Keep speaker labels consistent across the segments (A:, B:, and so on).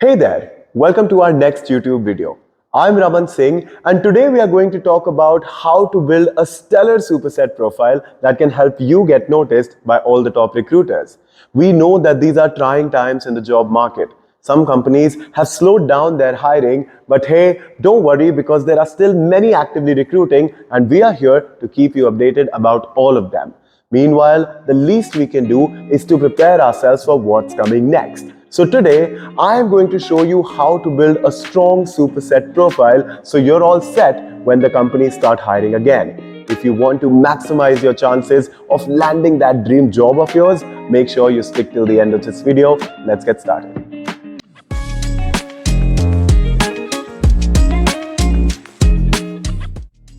A: Hey there, welcome to our next YouTube video. I'm Raman Singh and today we are going to talk about how to build a stellar superset profile that can help you get noticed by all the top recruiters. We know that these are trying times in the job market. Some companies have slowed down their hiring, but hey, don't worry because there are still many actively recruiting and we are here to keep you updated about all of them. Meanwhile, the least we can do is to prepare ourselves for what's coming next. So today, I am going to show you how to build a strong superset profile so you're all set when the companies start hiring again. If you want to maximize your chances of landing that dream job of yours, make sure you stick till the end of this video. Let's get started.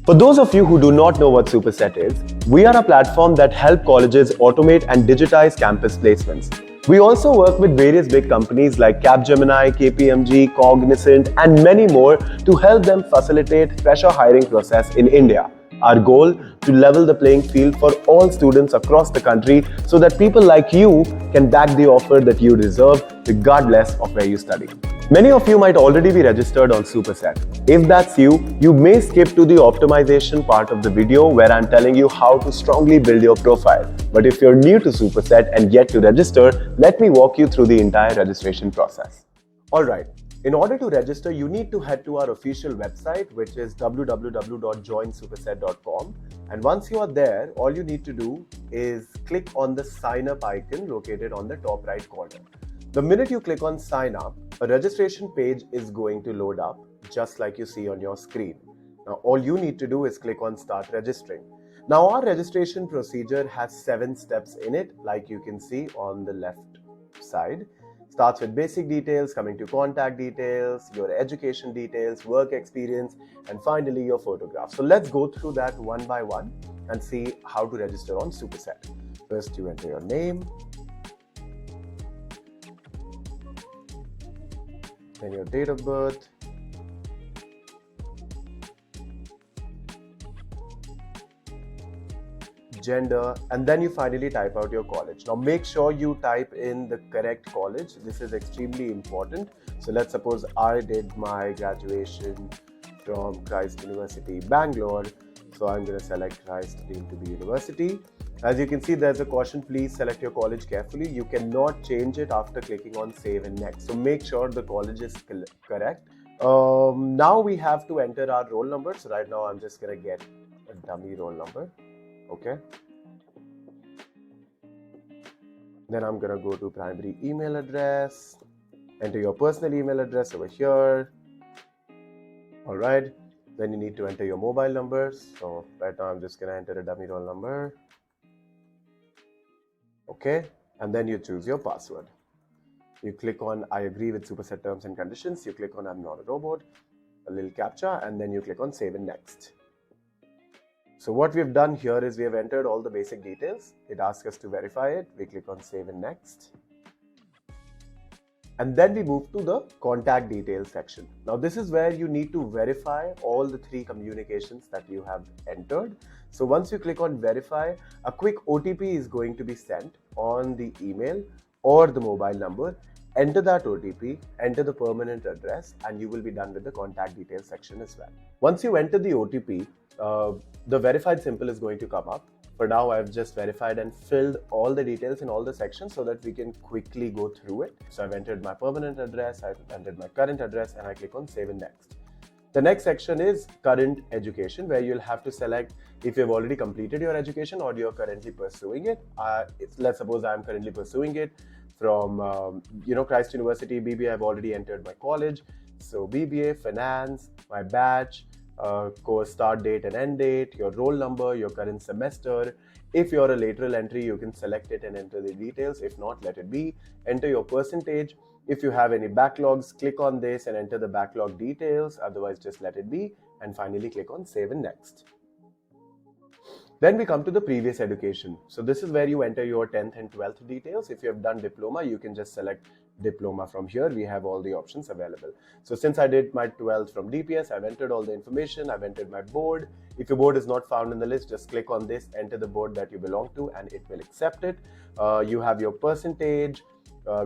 A: For those of you who do not know what Superset is, we are a platform that helps colleges automate and digitize campus placements. We also work with various big companies like Capgemini, KPMG, Cognizant, and many more to help them facilitate fresher hiring process in India. Our goal to level the playing field for all students across the country so that people like you can back the offer that you deserve regardless of where you study. Many of you might already be registered on Superset. If that's you, you may skip to the optimization part of the video where I'm telling you how to strongly build your profile. But if you're new to Superset and yet to register, let me walk you through the entire registration process. Alright, in order to register, you need to head to our official website, which is www.joinsuperset.com. And once you are there, all you need to do is click on the sign up icon located on the top right corner. The minute you click on sign up, a registration page is going to load up just like you see on your screen. Now all you need to do is click on start registering. Now our registration procedure has 7 steps in it, like you can see on the left side. Starts with basic details, coming to contact details, your education details, work experience, and finally your photograph. So let's go through that one by one and see how to register on Superset. First you enter your name, then your date of birth, gender, and then you finally type out your college. Now make sure you type in the correct college. This is extremely important. So let's suppose I did my graduation from Christ University, Bangalore. So I'm going to select Christ to be university. As you can see, there's a caution, please select your college carefully. You cannot change it after clicking on save and next. So make sure the college is correct. Now we have to enter our roll number. So right now I'm just going to get a dummy roll number. Okay. Then I'm going to go to primary email address, enter your personal email address over here. All right. Then you need to enter your mobile number. So right now I'm just going to enter a dummy roll number. Okay, and then you choose your password. You click on I agree with Superset terms and conditions. You click on I'm not a robot, a little captcha, and then you click on save and next. So what we've done here is we have entered all the basic details. It asks us to verify it. We click on save and next. And then we move to the contact details section. Now this is where you need to verify all the 3 communications that you have entered. So once you click on verify, a quick OTP is going to be sent on the email or the mobile number. Enter that OTP, enter the permanent address, and you will be done with the contact details section as well. Once you enter the OTP, the verified symbol is going to come up. For now, I've just verified and filled all the details in all the sections so that we can quickly go through it. So I've entered my permanent address, I've entered my current address, and I click on save and next. The next section is current education, where you'll have to select if you've already completed your education or you're currently pursuing it. Let's suppose I'm currently pursuing it from Christ University, BBA. I've already entered my college. So BBA, finance, my batch, course start date and end date, your roll number, your current semester. If you're a lateral entry, you can select it and enter the details. If not, let it be. Enter your percentage. If you have any backlogs, click on this and enter the backlog details. Otherwise, just let it be. And finally, click on save and next. Then we come to the previous education. So this is where you enter your 10th and 12th details. If you have done diploma, you can just select diploma from here. We have all the options available. So since I did my 12th from DPS, I've entered all the information. I've entered my board. If your board is not found in the list, just click on this, enter the board that you belong to, and it will accept it. You have your percentage,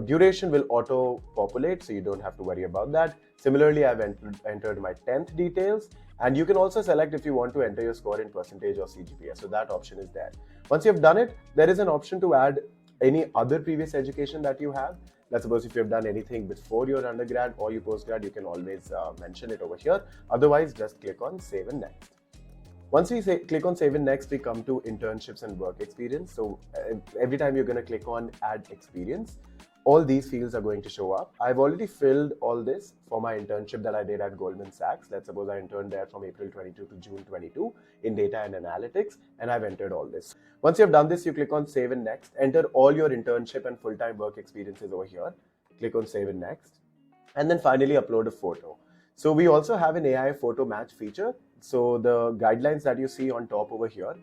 A: Duration will auto populate, so you don't have to worry about that. Similarly, I've entered my 10th details, and you can also select if you want to enter your score in percentage or CGPA. So that option is there. Once you've done it, there is an option to add any other previous education that you have. Let's suppose if you've done anything before your undergrad or your postgrad, you can always mention it over here. Otherwise, just click on Save and Next. Once we click on Save and Next, we come to Internships and Work Experience. So every time you're going to click on Add Experience, all these fields are going to show up. I've already filled all this for my internship that I did at Goldman Sachs. Let's suppose I interned there from April 22 to June 22 in data and analytics, and I've entered all this. Once you've done this, you click on Save and Next, enter all your internship and full-time work experiences over here. Click on Save and Next, and then finally upload a photo. So we also have an AI photo match feature. So the guidelines that you see on top over here,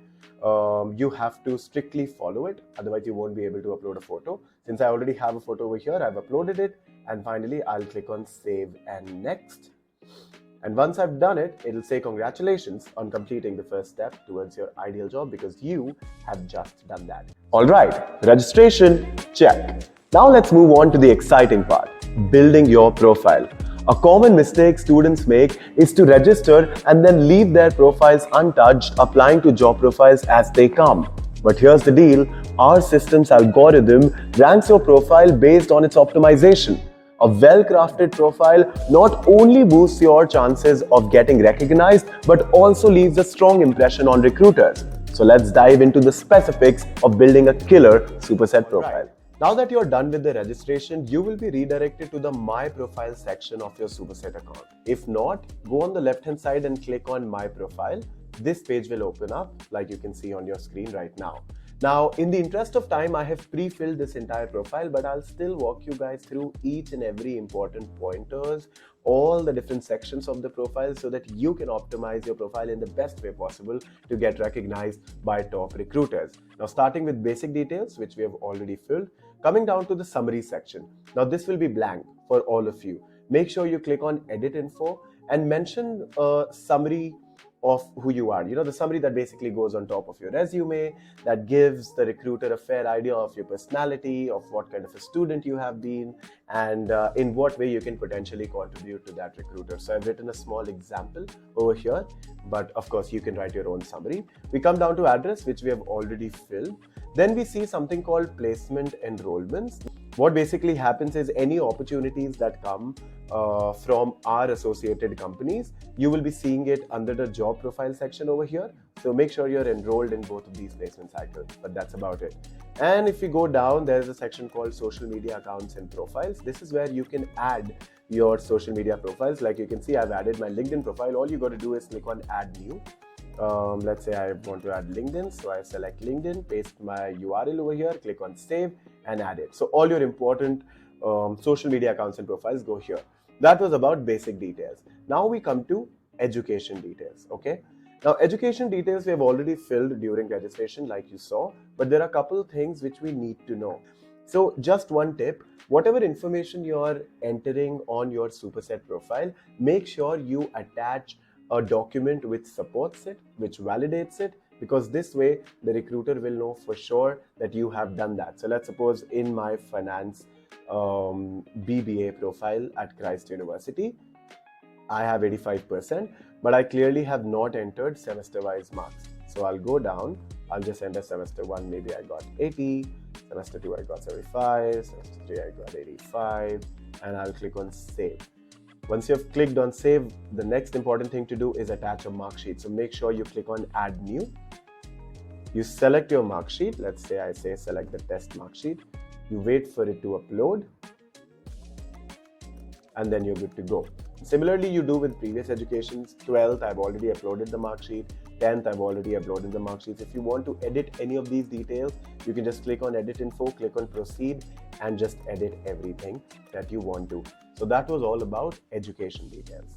A: you have to strictly follow it. Otherwise, you won't be able to upload a photo. Since I already have a photo over here, I've uploaded it. And finally, I'll click on Save and Next. And once I've done it, it'll say congratulations on completing the first step towards your ideal job because you have just done that. All right, registration, check. Now let's move on to the exciting part, building your profile. A common mistake students make is to register and then leave their profiles untouched, applying to job profiles as they come. But here's the deal, our system's algorithm ranks your profile based on its optimization. A well-crafted profile not only boosts your chances of getting recognized, but also leaves a strong impression on recruiters. So let's dive into the specifics of building a killer Superset profile. Now that you're done with the registration, you will be redirected to the My Profile section of your Superset account. If not, go on the left-hand side and click on My Profile. This page will open up like you can see on your screen right now. Now, in the interest of time, I have pre-filled this entire profile, but I'll still walk you guys through each and every important pointers, all the different sections of the profile so that you can optimize your profile in the best way possible to get recognized by top recruiters. Now, starting with basic details, which we have already filled, coming down to the summary section. Now, this will be blank for all of you. Make sure you click on Edit Info and mention a summary of who you are. You know, the summary that basically goes on top of your resume, that gives the recruiter a fair idea of your personality, of what kind of a student you have been, and in what way you can potentially contribute to that recruiter. So I've written a small example over here, but of course you can write your own summary. We come down to address, which we have already filled. Then we see something called placement enrollments. What basically happens is any opportunities that come from our associated companies, you will be seeing it under the job profile section over here. So make sure you're enrolled in both of these placement cycles, but that's about it. And if you go down, there's a section called social media accounts and profiles. This is where you can add your social media profiles. Like you can see, I've added my LinkedIn profile. All you got to do is click on Add New. Let's say I want to add LinkedIn, so I select LinkedIn, paste my URL over here, click on Save and add it. So all your important social media accounts and profiles go here. That was about basic details. Now we come to education details, okay? Now education details we have already filled during registration like you saw, but there are a couple of things which we need to know. So just one tip, whatever information you're entering on your Superset profile, make sure you attach a document which supports it, which validates it, because this way the recruiter will know for sure that you have done that. So let's suppose in my finance BBA profile at Christ University, I have 85%, but I clearly have not entered semester-wise marks. So I'll go down, I'll just enter semester 1, maybe I got 80, semester 2 I got 75, semester 3 I got 85, and I'll click on Save. Once you've clicked on Save, the next important thing to do is attach a mark sheet. So make sure you click on Add New. You select your mark sheet. Let's say I say select the test mark sheet. You wait for it to upload, and then you're good to go. Similarly, you do with previous educations. 12th, I've already uploaded the mark sheet. 10th, I've already uploaded the mark sheets. If you want to edit any of these details, you can just click on Edit Info, click on Proceed, and just edit everything that you want to. So that was all about education details.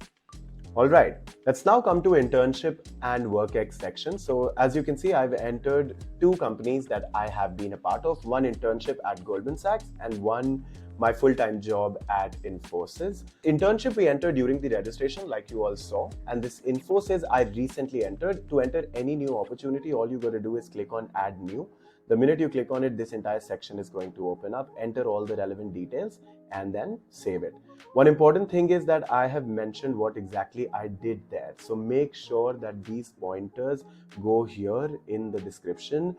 A: All right, let's now come to Internship and Work Ex section. So as you can see, I've entered 2 companies that I have been a part of. One internship at Goldman Sachs and one my full-time job at Infosys. Internship we entered during the registration like you all saw, and this Infosys I recently entered. To enter any new opportunity, all you got to do is click on Add New. The minute you click on it, this entire section is going to open up. Enter all the relevant details and then save it. One important thing is that I have mentioned what exactly I did there. So make sure that these pointers go here in the description.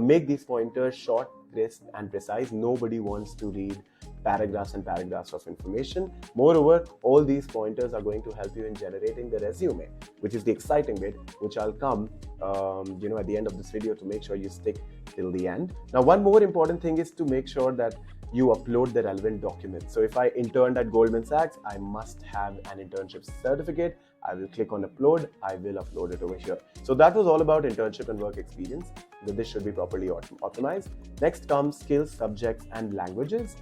A: Make these pointers short, crisp, and precise. Nobody wants to read paragraphs and paragraphs of information. Moreover, all these pointers are going to help you in generating the resume, which is the exciting bit, which I'll come at the end of this video to make sure you stick till the end. Now, one more important thing is to make sure that you upload the relevant documents. So if I interned at Goldman Sachs, I must have an internship certificate. I will click on upload. I will upload it over here. So that was all about internship and work experience. This should be properly optimized. Next comes skills, subjects, and languages.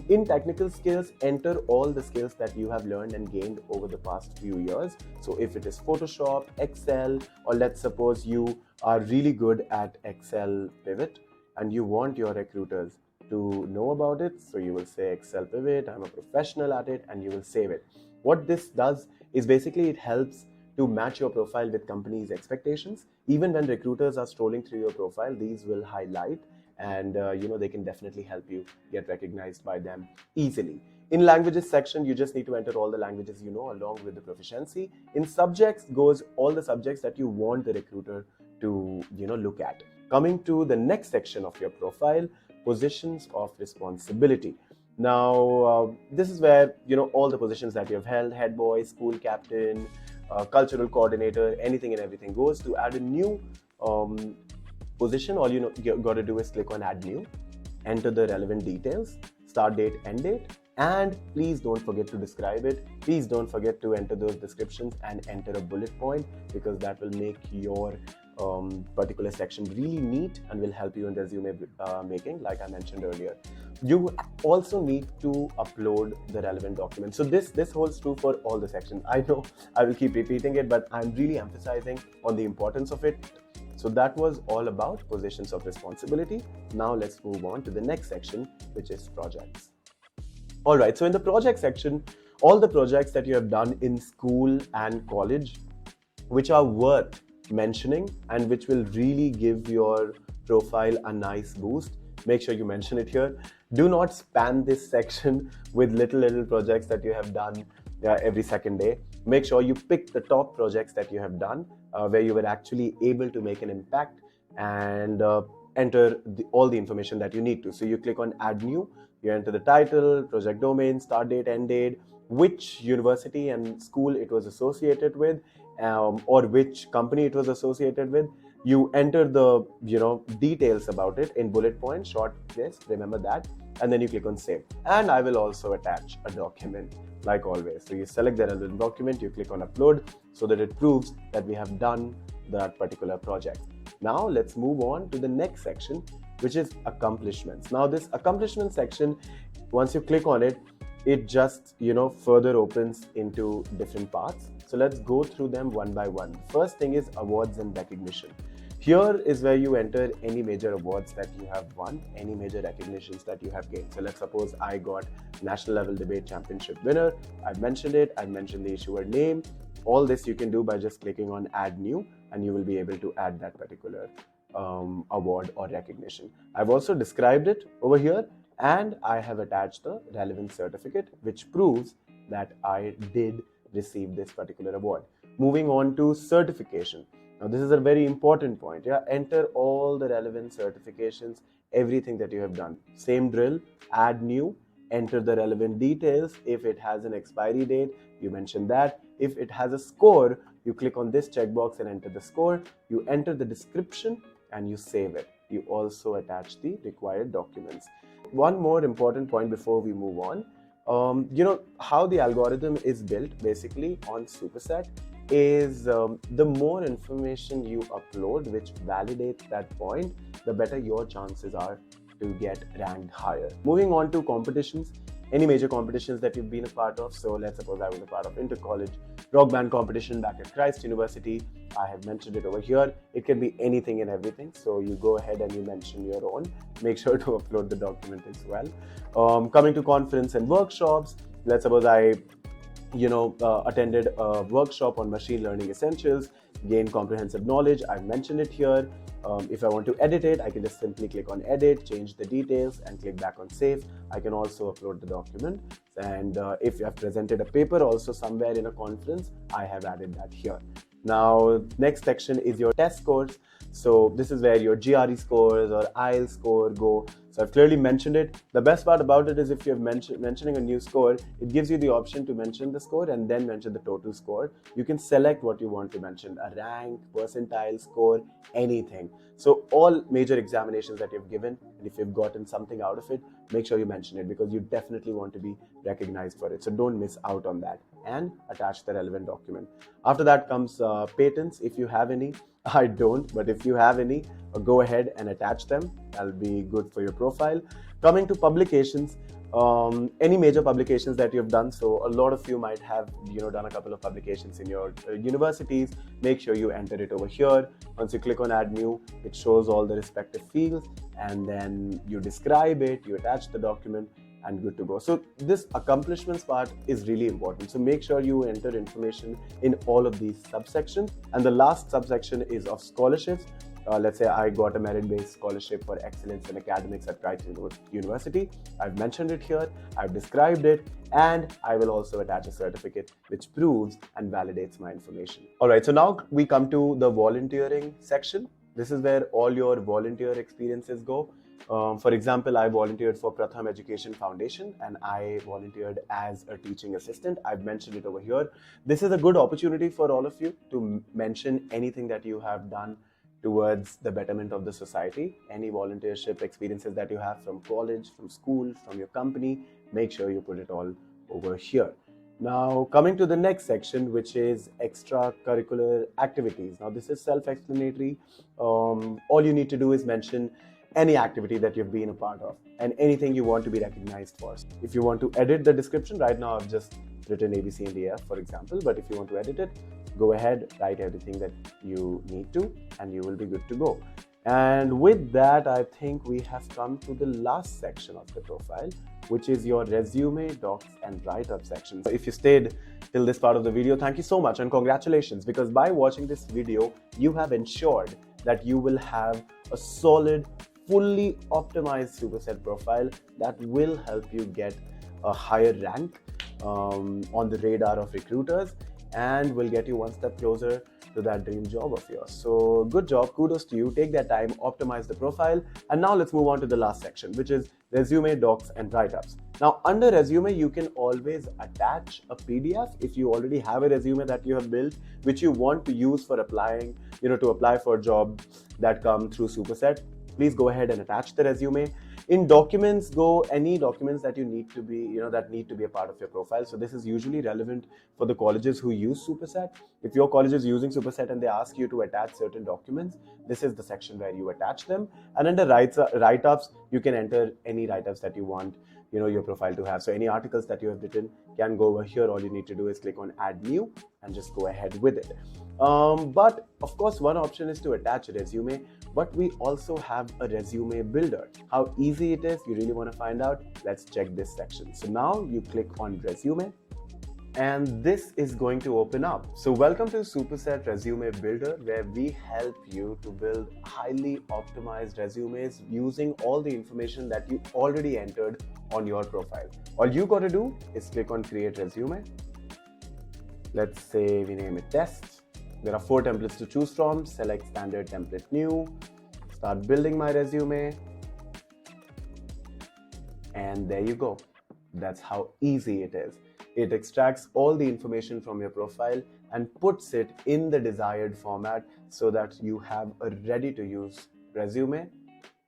A: In technical skills, enter all the skills that you have learned and gained over the past few years. So if it is Photoshop, Excel, or let's suppose you are really good at Excel pivot and you want your recruiters to know about it, so you will say Excel pivot, I'm a professional at it, and you will save it. What this does is basically it helps to match your profile with companies' expectations. Even when recruiters are scrolling through your profile, these will highlight, and they can definitely help you get recognized by them easily. In languages section, you just need to enter all the languages you know along with the proficiency. In subjects goes all the subjects that you want the recruiter to look at. Coming to the next section of your profile, positions of responsibility. Now, this is where all the positions that you have held: head boy, school captain, cultural coordinator, anything and everything goes. To add a new position, all you got to do is click on add new, enter the relevant details, start date, end date, and please don't forget to describe it. Please don't forget to enter those descriptions and enter a bullet point, because that will make your particular section really neat and will help you in resume making, like I mentioned earlier. You also need to upload the relevant documents. So this holds true for all the sections. I know I will keep repeating it, but I'm really emphasizing on the importance of it. So that was all about positions of responsibility. Now let's move on to the next section, which is projects. All right, so in the project section, all the projects that you have done in school and college, which are worth mentioning and which will really give your profile a nice boost, make sure you mention it here. Do not span this section with little projects that you have done every second day. Make sure you pick the top projects that you have done where you were actually able to make an impact, and enter all the information that you need to. So you click on add new, you enter the title, project domain, start date, end date, which university and school it was associated with, or which company it was associated with. You enter the details about it in bullet points, short, yes, remember that, and then you click on save. And I will also attach a document like always. So you select the relevant document, you click on upload, so that it proves that we have done that particular project. Now let's move on to the next section, which is accomplishments. Now this accomplishment section, once you click on it, it just further opens into different parts. So let's go through them one by one. First thing is awards and recognition. Here is where you enter any major awards that you have won, any major recognitions that you have gained. So let's suppose I got national level debate championship winner. I've mentioned it. I've mentioned the issuer name. All this you can do by just clicking on add new, and you will be able to add that particular award or recognition. I've also described it over here, and I have attached the relevant certificate, which proves that I did receive this particular award. Moving on to certification. Now this is a very important point. Enter all the relevant certifications, everything that you have done. Same drill, add new, enter the relevant details. If it has an expiry date, you mention that. If it has a score, you click on this checkbox and enter the score. You enter the description and you save it. You also attach the required documents. One more important point before we move on. How the algorithm is built basically on Superset is the more information you upload which validates that point, the better your chances are to get ranked higher. Moving on to competitions, any major competitions that you've been a part of. So let's suppose I was a part of inter-college rock band competition back at Christ University. I have mentioned it over here. It can be anything and everything. So you go ahead and you mention your own. Make sure to upload the document as well. Coming to conference and workshops, let's suppose I attended a workshop on machine learning essentials, gained comprehensive knowledge. I've mentioned it here. If I want to edit it, I can just simply click on edit, change the details and click back on save. I can also upload the document, and if you have presented a paper also somewhere in a conference, I have added that here. Now, next section is your test scores. So this is where your GRE scores or IELTS score go. So I've clearly mentioned it. The best part about it is if you're mentioning a new score, it gives you the option to mention the score and then mention the total score. You can select what you want to mention, a rank, percentile, score, anything. So all major examinations that you've given, and if you've gotten something out of it, make sure you mention it because you definitely want to be recognized for it. So don't miss out on that, and attach the relevant document. After that comes patents, if you have any. I don't, but if you have any, go ahead and attach them. That'll be good for your profile. Coming to publications, any major publications that you've done. So a lot of you might have done a couple of publications in your universities. Make sure you enter it over here. Once you click on add new, it shows all the respective fields, and then you describe it, you attach the document, and good to go. So this accomplishments part is really important. So make sure you enter information in all of these subsections. And the last subsection is of scholarships. Let's say I got a merit-based scholarship for excellence in academics at Writeups University. I've mentioned it here, I've described it, and I will also attach a certificate which proves and validates my information. All right, so now we come to the volunteering section. This is where all your volunteer experiences go. For example, I volunteered for Pratham Education Foundation and I volunteered as a teaching assistant. I've mentioned it over here. This is a good opportunity for all of you to mention anything that you have done towards the betterment of the society. Any volunteership experiences that you have from college, from school, from your company, make sure you put it all over here. Now, coming to the next section, which is extracurricular activities. Now, this is self-explanatory. All you need to do is mention any activity that you've been a part of and anything you want to be recognized for. If you want to edit the description, right now I've just written A, B, C, and D, F, for example, but if you want to edit it, go ahead, write everything that you need to, and you will be good to go. And with that, I think we have come to the last section of the profile, which is your resume, docs, and write-up section. So if you stayed till this part of the video, thank you so much and congratulations, because by watching this video, you have ensured that you will have a solid, fully optimized Superset profile that will help you get a higher rank on the radar of recruiters and will get you one step closer to that dream job of yours. So good job, kudos to you. Take that time, optimize the profile. And now let's move on to the last section, which is resume, docs, and write-ups. Now under resume, you can always attach a PDF if you already have a resume that you have built, which you want to use for applying, to apply for jobs that come through Superset. Please go ahead and attach the resume. In documents, go any documents that you need to be, that need to be a part of your profile. So this is usually relevant for the colleges who use Superset. If your college is using Superset and they ask you to attach certain documents, this is the section where you attach them. And under write-ups, you can enter any write-ups that you want, your profile to have. So any articles that you have written can go over here. All you need to do is click on add new and just go ahead with it. But of course, one option is to attach a resume, but we also have a resume builder. How easy it is, you really want to find out? Let's check this section. So now you click on resume and this is going to open up. So welcome to Superset Resume Builder, where we help you to build highly optimized resumes using all the information that you already entered on your profile. All you got to do is click on create resume. Let's say we name it test. There are 4 templates to choose from. Select standard template new, start building my resume, and there you go. That's how easy it is. It extracts all the information from your profile and puts it in the desired format so that you have a ready to use resume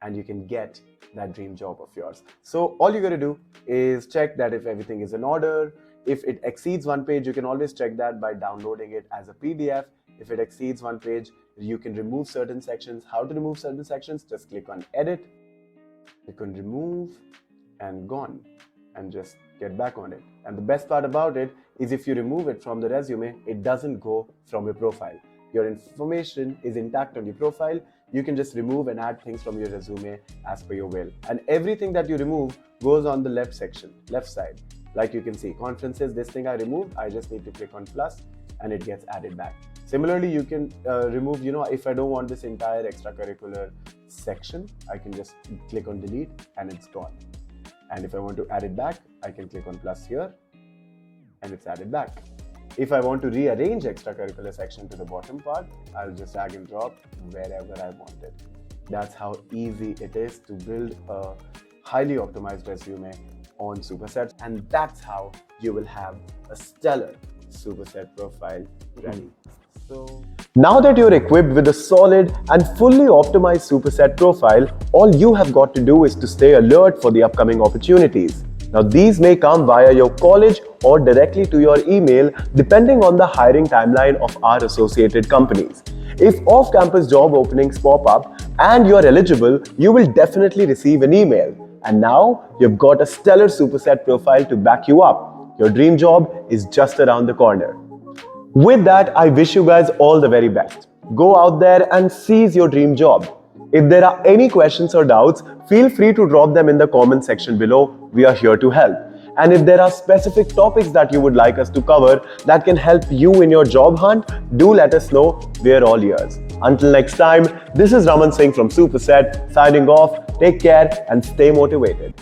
A: and you can get that dream job of yours. So all you got to do is check that if everything is in order. If it exceeds 1 page, you can always check that by downloading it as a PDF. If it exceeds 1 page, you can remove certain sections. How to remove certain sections? Just click on edit, click on remove, and gone, and just get back on it. And the best part about it is if you remove it from the resume, it doesn't go from your profile. Your information is intact on your profile. You can just remove and add things from your resume as per your will. And everything that you remove goes on the left section, left side. Like you can see, conferences, this thing I removed, I just need to click on plus and it gets added back. Similarly, you can remove, if I don't want this entire extracurricular section, I can just click on delete and it's gone. And if I want to add it back, I can click on plus here and it's added back. If I want to rearrange extracurricular section to the bottom part, I'll just drag and drop wherever I want it. That's how easy it is to build a highly optimized resume on Superset, and that's how you will have a stellar Superset profile ready. So now that you're equipped with a solid and fully optimized Superset profile, all you have got to do is to stay alert for the upcoming opportunities. Now, these may come via your college or directly to your email, depending on the hiring timeline of our associated companies. If off-campus job openings pop up and you're eligible, you will definitely receive an email. And now you've got a stellar Superset profile to back you up. Your dream job is just around the corner. With that, I wish you guys all the very best. Go out there and seize your dream job. If there are any questions or doubts, feel free to drop them in the comment section below. We are here to help. And if there are specific topics that you would like us to cover that can help you in your job hunt, do let us know. We are all ears. Until next time, this is Raman Singh from Superset signing off. Take care and stay motivated.